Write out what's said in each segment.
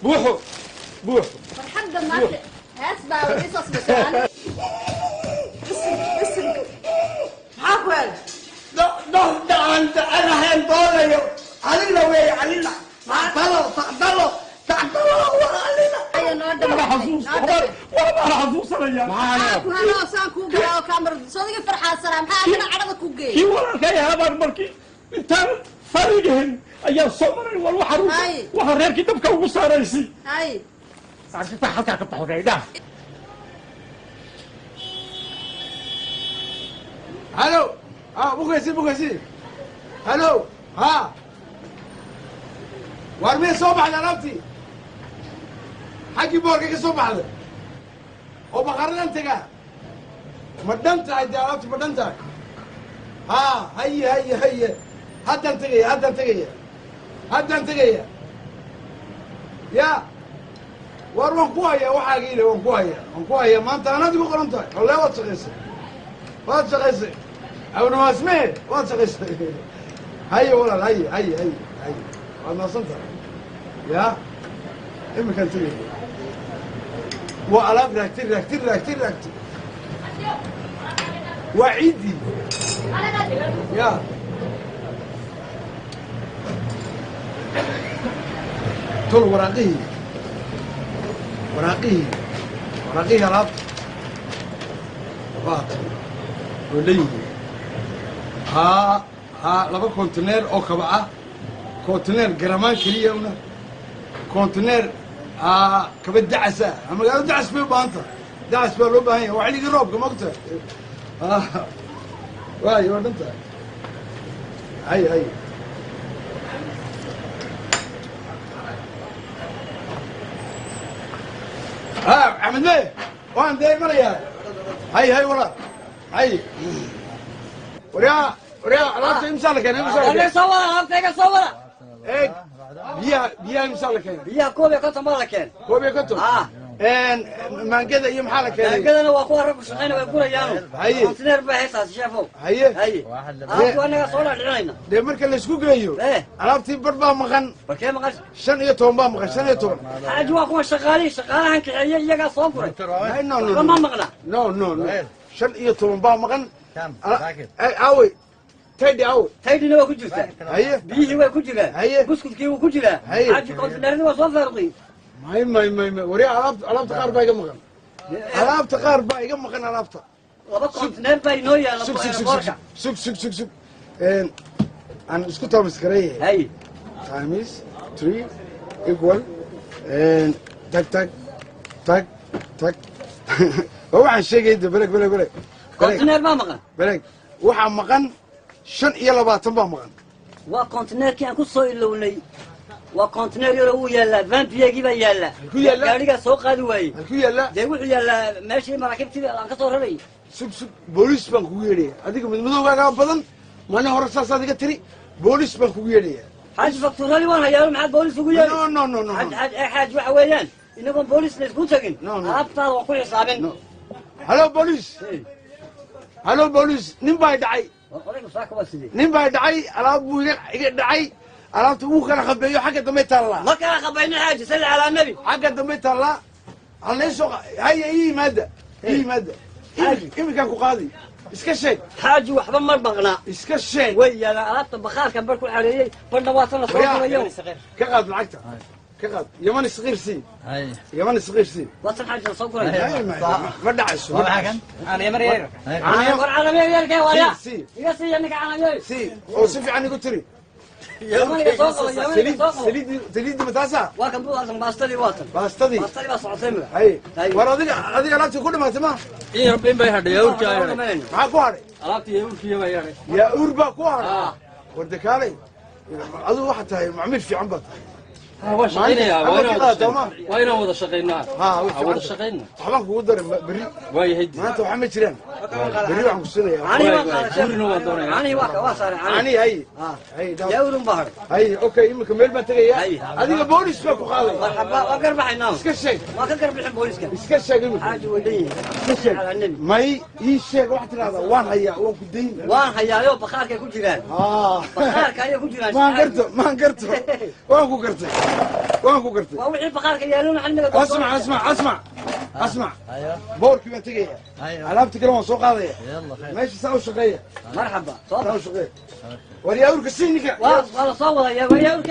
بوحو بوحو فرحان دمعت هسبع وليصص بسؤال اسم عقل ده انت انا هندول علينا ويا علينا تعطلوا وعلينا اي نودم انا حظوظ وانا حظوظ يا معانا انا سانكو جاو كاميرا صدق فرحان سلام ها انا عرضك وجي كي ولا كاي هذا مركي انت فريقهن ايا صمر والوحروس وحريركي دبك ugu saaraysi hay saarta halka ka baxayda الو بوكسي الو ها وارمي صوب على ربتي حقي بورك صوب على وبقرن انت قاعد مدنت عندي عرفتي مدنت ها هي هدا انت جايه يا وروح كويا وحاجي لي وكويا ما انت انا دي قرنت والله واد شغيسي او ما اسمه واد شغيسي هي ولا هي انا صنت يا امي كانت تجي وألعاب كتير وعيدي يا طول وراقيه ألعاب باطل وليه ها لaba kontineer oo kaba ah kontineer garamaan keliya una kontineer kaba dacasa magaalada dacas bay u baahan tahay dacas baa loo baahan yahay waa xilligii roobka mogta waayo waa dhan tahay hay axmed bey waan dee imanayaa hay walaal hay وريا راسي مسالك انا صورة ايه بيا مسالك بيا كوبي كنت مالك ما كذا يوم حالك كذا انا واخويا رب شقينا ويقول يانو هي كونتينر بحيصه شافوا هي وانا صور العينه دي marka la isku geeyo alaabtii barba maqan barkee maqan 15 baa maqan 15 حاج واخويا shaqaalahan kiciye iyaga soo furay ma maqna no 15 baa maqan aaway taydina waa ku jirtaa biyihii way ku jiraan buskudkii wuu ku jiraa xaaji kontineerni waa soo faaruqiyey may wari alaabta qaar baa iga maqan alaabta laba kontineer baa inoo yaala sug aan isku taamis gareeye times 3 equal tag waxaan sheegayda beleg kontineer baa maqan beleg waxaa maqan 25 baa maqan waa kontineerkii aan ku soo ilownay waa kontineer yaro uu yaallaa vampiyagii baa yaallaa gaadhigaa soo qaadi waayey halkuu yaallaa dee wuxuu yaallaa meeshii maraakiibtii aan ka soo raray sug booliis baan kugu yeedhaya adiga midmadowgaagaa badan maalin hore saasaad iga tiri booliis baan kugu yeedhaya xaaji faktuuradii waan hayaa maxaad booliis ugu yeedhi no xaaj waxa weeyaan inagoon booliis la isku tegin alaabtaada waan ku xisaabin halo booliis nin baa dhacay alaab buu iga dhacay alaabta wuu kala qabeeyo xagga dambe taallaa ma kala qabaynin xaaji salli calaa nabi xagga dambe taallaa halnaysoo haya ii yimaada iminkaan ku qaadi iska sheeg xaaji waxba ma maqna iska sheeg way yaalaa alaabta bakhaarka bar ku xareeyey barna waa tan la soo furayo ka qaad lacagta ka qaad yaman isqiir sii watan xaaji la soo furay ma dhacayso ana yamar yeerka waya iga sii yanika canayo oo si fiican igu tiri saliid mataasa waa kan buu baastadii baa socotay war adiga alaabtii ku dhimaatay ma iyo bin bay hadhay uurka maxaa ku hadhay alaabtii uurkiya bay hadhay yaa uur baa ku hadhay warda kaalay adigu waxaad tahay macmiil fiican baad tahay waa shaqaynaya waa inaan wada shaqaynaa wada shaqayna waxbaan kugu darin berri waayahay maanta waxa ma jiraan berri waxaan ku siinayaa guurina waan doonayaa ani waa saaray ani hay yawrun bahar hay okay imika meel baan tagayaa adiga boolis baa ku qaaday marxaba waa garbaxaynaa iska sheeg waa ka garbixin booliska iska sheeg imika xaaji wadayeen iska sheeg may ii sheeg wax tiraada waan hayaa waan ku dayn waan hayaayo bakhaarkay ku jiraan bakhaarka ayay ku jiraan maan garto waan ku gartay waan ku gartay waa wixii bakhaarka yaaluna xalmiga اسمع بورك بان تجيها علامتك كلام سوق هذا ماشي ساو شقيه مرحبا ساو شقيه وريا اورك سينك والله صور يا وريا اورك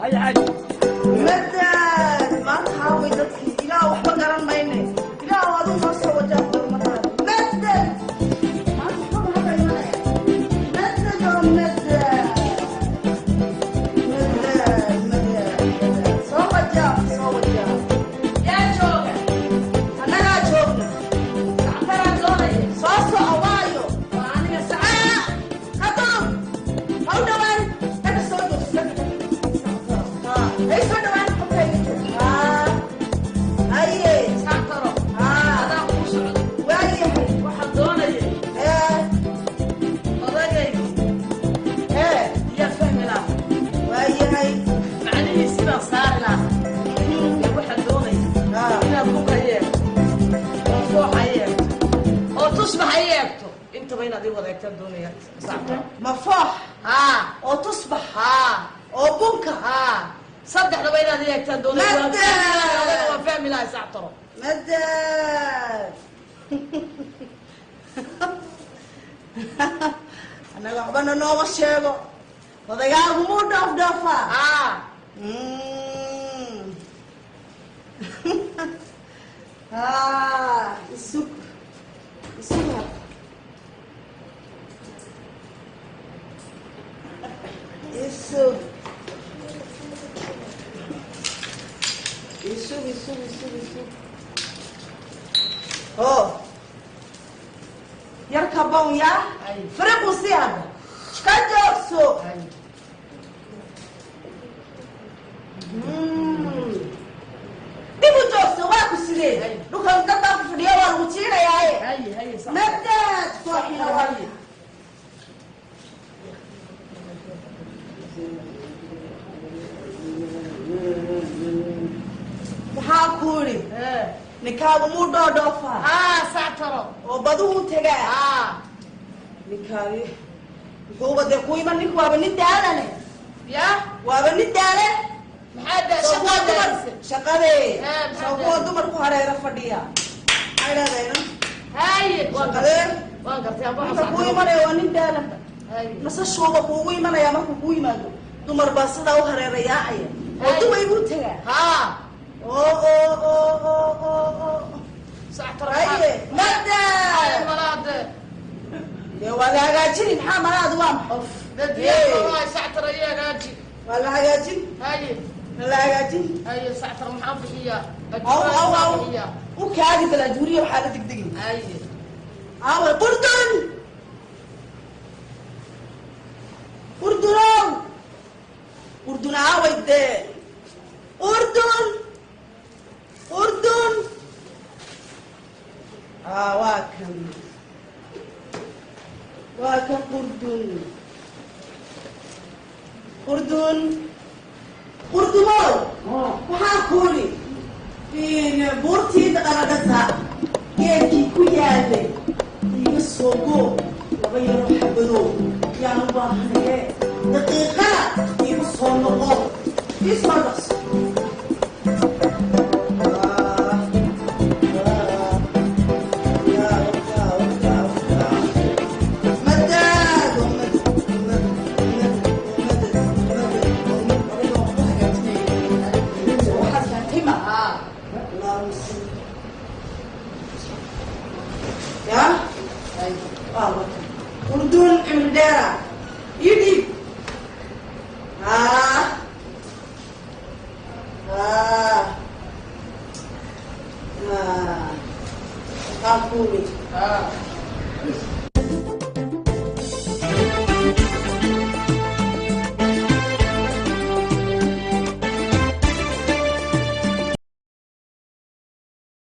هاي حاجه مدد ما تحاول تدخل الى وحبه قرن بيني الى وادو ما سوى وجهه مدد ما تحاول هذا مدد مفاح او تصبح او بنكة صدق لو بين هذه يكتندون مدد فاهم لا يسعطروا مدد انا لعبنا نوم الشيبه وضيعه مو دفدفه السكر السكر يسوق يركبون يا فرقوا سيادة شكاجوكسو ديبو جوكسو واكو سيري لو كان قطع في اليوم والوتيرة يا هي صح مدد صحي هاي maxaa ku iri ninkaagu muu dhoodhoofa sactaro oo baduhu tagaa ninkaagi muxuuba dee ku iman ninku waaba nin daalane ya waaba nin daale maxaa shaqadee soo kuwa dumar ku hareera fadhiya maxay leedayna waan gartay marka ku imanaya waa nin daalan nasashooda kuugu imanaya markuu ku yimaado dumar baa sidaa u hareera yaacaya oo dumay buu tagaa مدد يا ولا هاجري محمد هذا وامحف والله سعتر يا هاجي ولا هاجي هاي ولا هاجي هاي سعتر محمد هي او وكاغي بالاجوريه وحاله دقدقي هاي اردن اردن عاود أردن واكن أردن وحاكولي في بورتي دقرقتها كيكي كيالي يسوقو وغيروا حبلو يعني باهنية دقيقة يبصونقو يسوقس أردن عمدارة